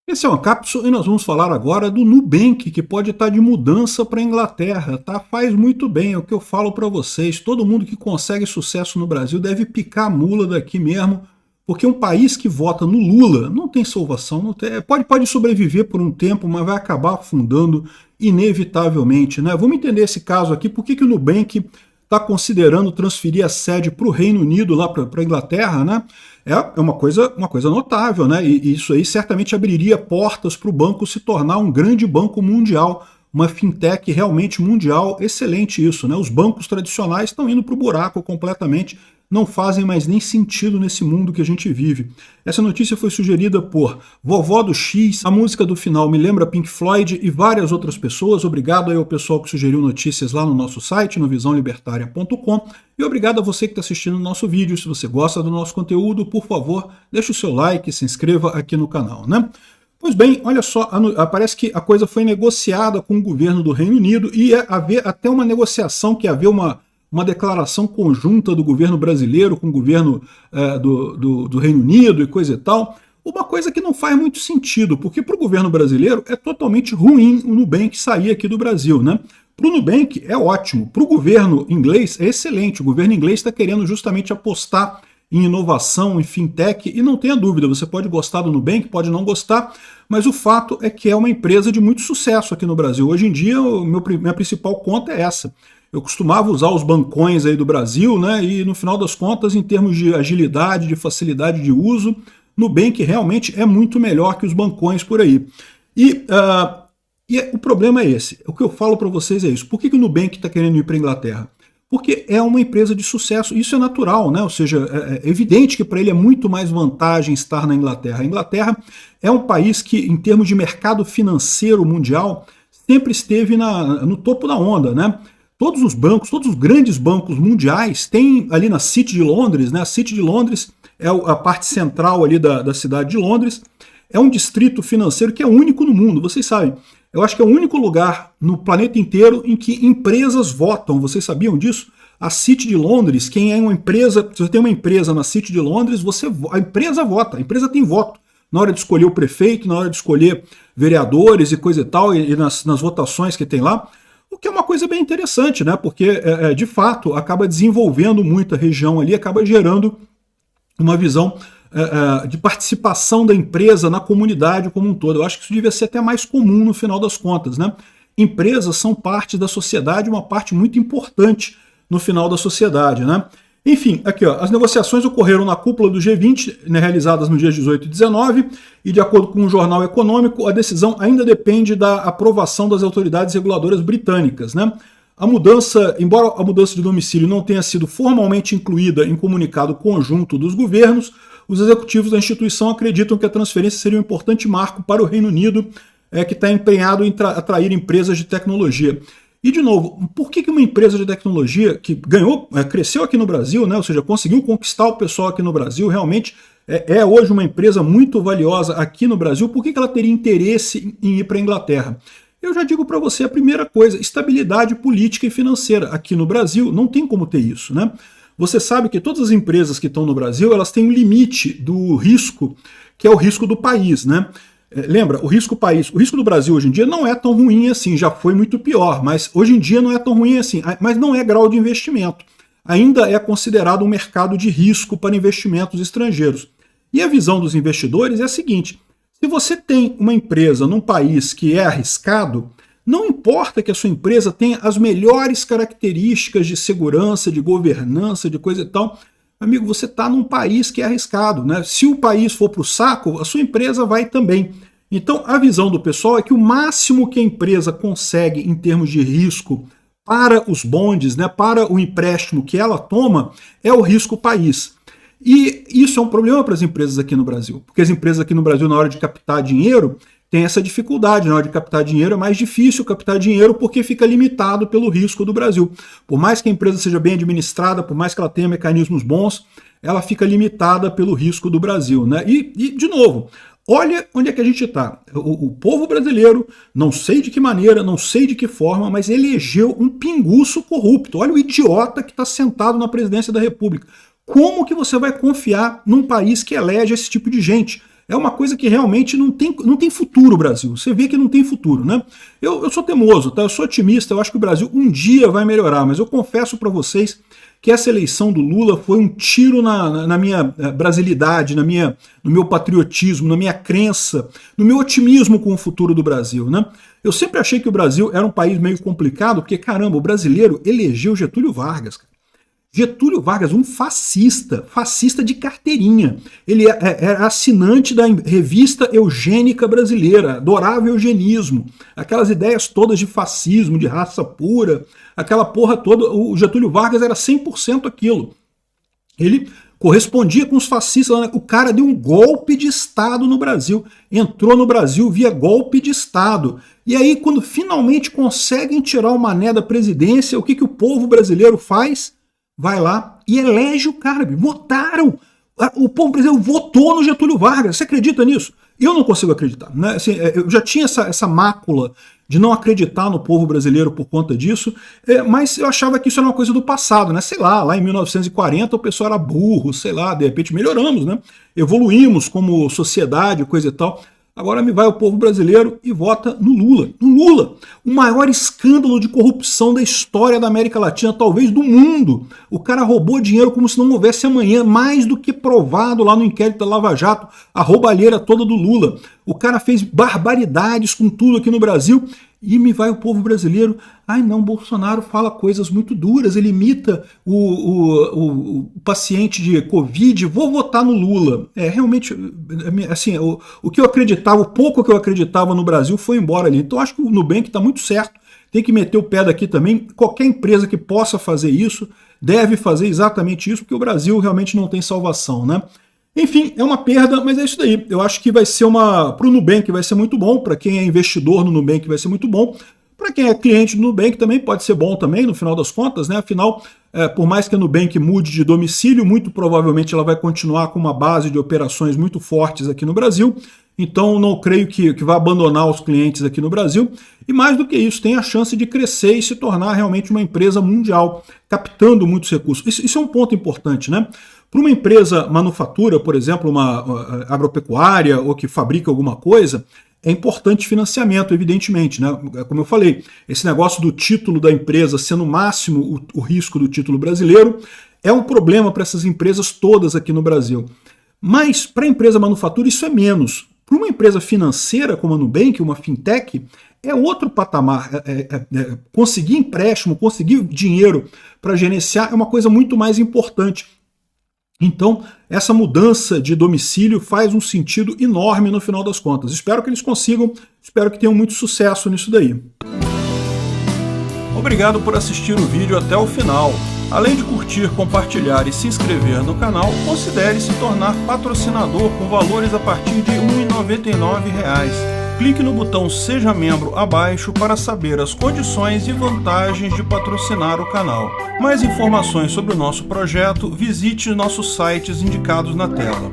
Esse é uma cápsula e nós vamos falar agora do Nubank, que pode estar de mudança para a Inglaterra, tá? Faz muito bem, é o que eu falo para vocês. Todo mundo que consegue sucesso no Brasil deve picar a mula daqui mesmo, porque um país que vota no Lula não tem salvação, não tem, pode sobreviver por um tempo, mas vai acabar afundando inevitavelmente, né? Vamos entender esse caso aqui, por que o Nubank está considerando transferir a sede para o Reino Unido, lá para a Inglaterra, né? É uma coisa notável, né? E isso aí certamente abriria portas para o banco se tornar um grande banco mundial, uma fintech realmente mundial. Excelente isso, né? Os bancos tradicionais estão indo para o buraco completamente, não fazem mais nem sentido nesse mundo que a gente vive. Essa notícia foi sugerida por Vovó do X, a música do final me lembra Pink Floyd e várias outras pessoas. Obrigado aí ao pessoal que sugeriu notícias lá no nosso site, no visãolibertaria.com. E obrigado a você que está assistindo o nosso vídeo. Se você gosta do nosso conteúdo, por favor, deixe o seu like e se inscreva aqui no canal, né? Pois bem, olha só, parece que a coisa foi negociada com o governo do Reino Unido e ia haver até uma negociação, que ia haver uma declaração conjunta do governo brasileiro com o governo do Reino Unido e coisa e tal. Uma coisa que não faz muito sentido, porque para o governo brasileiro é totalmente ruim o Nubank sair aqui do Brasil, né? Para o Nubank é ótimo, para o governo inglês é excelente. O governo inglês está querendo justamente apostar em inovação, em fintech, e não tenha dúvida, você pode gostar do Nubank, pode não gostar, mas o fato é que é uma empresa de muito sucesso aqui no Brasil. Hoje em dia, minha principal conta é essa. Eu costumava usar os bancões aí do Brasil, né? E no final das contas, em termos de agilidade, de facilidade de uso, Nubank realmente é muito melhor que os bancões por aí. O problema é esse. O que eu falo para vocês é isso. Por que o Nubank está querendo ir para a Inglaterra? Porque é uma empresa de sucesso. Isso é natural, né? Ou seja, é evidente que para ele é muito mais vantagem estar na Inglaterra. A Inglaterra é um país que, em termos de mercado financeiro mundial, sempre esteve no topo da onda, né? Todos os bancos, todos os grandes bancos mundiais têm ali na City de Londres, né? A City de Londres é a parte central ali da cidade de Londres. É um distrito financeiro que é único no mundo, vocês sabem. Eu acho que é o único lugar no planeta inteiro em que empresas votam. Vocês sabiam disso? A City de Londres, quem é uma empresa, se você tem uma empresa na City de Londres, a empresa vota, a empresa tem voto na hora de escolher o prefeito, na hora de escolher vereadores e coisa e tal, e nas votações que tem lá. O que é uma coisa bem interessante, né? Porque, de fato, acaba desenvolvendo muito a região ali, acaba gerando uma visão de participação da empresa na comunidade como um todo. Eu acho que isso devia ser até mais comum no final das contas, né? Empresas são parte da sociedade, uma parte muito importante no final da sociedade, né? Enfim, aqui ó, as negociações ocorreram na cúpula do G20, né, realizadas no dia 18 e 19, e de acordo com o Jornal Econômico, a decisão ainda depende da aprovação das autoridades reguladoras britânicas, né? A mudança, embora a mudança de domicílio não tenha sido formalmente incluída em comunicado conjunto dos governos, os executivos da instituição acreditam que a transferência seria um importante marco para o Reino Unido, que está empenhado em atrair empresas de tecnologia. E, de novo, por que uma empresa de tecnologia que cresceu aqui no Brasil, né, ou seja, conseguiu conquistar o pessoal aqui no Brasil, realmente é hoje uma empresa muito valiosa aqui no Brasil, por que ela teria interesse em ir para a Inglaterra? Eu já digo para você a primeira coisa, estabilidade política e financeira. Aqui no Brasil não tem como ter isso, né? Você sabe que todas as empresas que estão no Brasil, elas têm um limite do risco, que é o risco do país, né? Lembra, o risco do Brasil hoje em dia não é tão ruim assim, já foi muito pior, mas hoje em dia não é tão ruim assim, mas não é grau de investimento. Ainda é considerado um mercado de risco para investimentos estrangeiros. E a visão dos investidores é a seguinte, se você tem uma empresa num país que é arriscado, não importa que a sua empresa tenha as melhores características de segurança, de governança, de coisa e tal, amigo, você está num país que é arriscado, né? Se o país for para o saco, a sua empresa vai também. Então, a visão do pessoal é que o máximo que a empresa consegue em termos de risco para os bondes, né, para o empréstimo que ela toma, é o risco país. E isso é um problema para as empresas aqui no Brasil, porque as empresas aqui no Brasil, na hora de captar dinheiro, tem essa dificuldade. Na hora de captar dinheiro é mais difícil captar dinheiro porque fica limitado pelo risco do Brasil. Por mais que a empresa seja bem administrada, por mais que ela tenha mecanismos bons, ela fica limitada pelo risco do Brasil, né? E de novo, olha onde é que a gente está. O povo brasileiro, não sei de que maneira, não sei de que forma, mas elegeu um pinguço corrupto. Olha o idiota que está sentado na presidência da República. Como que você vai confiar num país que elege esse tipo de gente? É uma coisa que realmente não tem futuro, Brasil. Você vê que não tem futuro, né? Eu sou teimoso, tá? Eu sou otimista, eu acho que o Brasil um dia vai melhorar, mas eu confesso para vocês que essa eleição do Lula foi um tiro na minha brasilidade, no meu patriotismo, na minha crença, no meu otimismo com o futuro do Brasil, né? Eu sempre achei que o Brasil era um país meio complicado, porque, caramba, o brasileiro elegeu Getúlio Vargas, cara. Getúlio Vargas, um fascista de carteirinha. Ele era assinante da revista Eugênica Brasileira, adorava o eugenismo, aquelas ideias todas de fascismo, de raça pura, aquela porra toda. O Getúlio Vargas era 100% aquilo. Ele correspondia com os fascistas. O cara deu um golpe de Estado no Brasil, entrou no Brasil via golpe de Estado. E aí, quando finalmente conseguem tirar o Mané da presidência, o que o povo brasileiro faz? Vai lá e elege o cara. Votaram. O povo brasileiro votou no Getúlio Vargas. Você acredita nisso? Eu não consigo acreditar, né? Assim, eu já tinha essa mácula de não acreditar no povo brasileiro por conta disso, mas eu achava que isso era uma coisa do passado, né? Sei lá em 1940 o pessoal era burro, sei lá, de repente melhoramos, né? Evoluímos como sociedade, coisa e tal. Agora me vai o povo brasileiro e vota no Lula. No Lula, o maior escândalo de corrupção da história da América Latina, talvez do mundo. O cara roubou dinheiro como se não houvesse amanhã, mais do que provado lá no inquérito da Lava Jato, a roubalheira toda do Lula. O cara fez barbaridades com tudo aqui no Brasil e me vai o povo brasileiro. Ai não, Bolsonaro fala coisas muito duras, ele imita o paciente de Covid, vou votar no Lula. Realmente, assim, o que eu acreditava, o pouco que eu acreditava no Brasil foi embora ali. Então acho que o Nubank está muito certo, tem que meter o pé daqui também. Qualquer empresa que possa fazer isso, deve fazer exatamente isso, porque o Brasil realmente não tem salvação, né? Enfim, é uma perda, mas é isso daí. Eu acho que vai ser para o Nubank vai ser muito bom, para quem é investidor no Nubank vai ser muito bom, para quem é cliente do Nubank também pode ser bom também, no final das contas, né? Afinal, por mais que a Nubank mude de domicílio, muito provavelmente ela vai continuar com uma base de operações muito fortes aqui no Brasil, então não creio que vai abandonar os clientes aqui no Brasil, e mais do que isso, tem a chance de crescer e se tornar realmente uma empresa mundial, captando muitos recursos. Isso é um ponto importante, né? Para uma empresa manufatura, por exemplo, uma agropecuária ou que fabrica alguma coisa, é importante financiamento, evidentemente, né? Como eu falei, esse negócio do título da empresa sendo o máximo o risco do título brasileiro é um problema para essas empresas todas aqui no Brasil. Mas para a empresa manufatura isso é menos. Para uma empresa financeira como a Nubank, uma fintech, é outro patamar. Conseguir empréstimo, conseguir dinheiro para gerenciar é uma coisa muito mais importante. Então, essa mudança de domicílio faz um sentido enorme no final das contas. Espero que eles consigam, espero que tenham muito sucesso nisso daí. Obrigado por assistir o vídeo até o final. Além de curtir, compartilhar e se inscrever no canal, considere se tornar patrocinador com valores a partir de R$ 1,99. Clique no botão Seja Membro abaixo para saber as condições e vantagens de patrocinar o canal. Mais informações sobre o nosso projeto, visite nossos sites indicados na tela.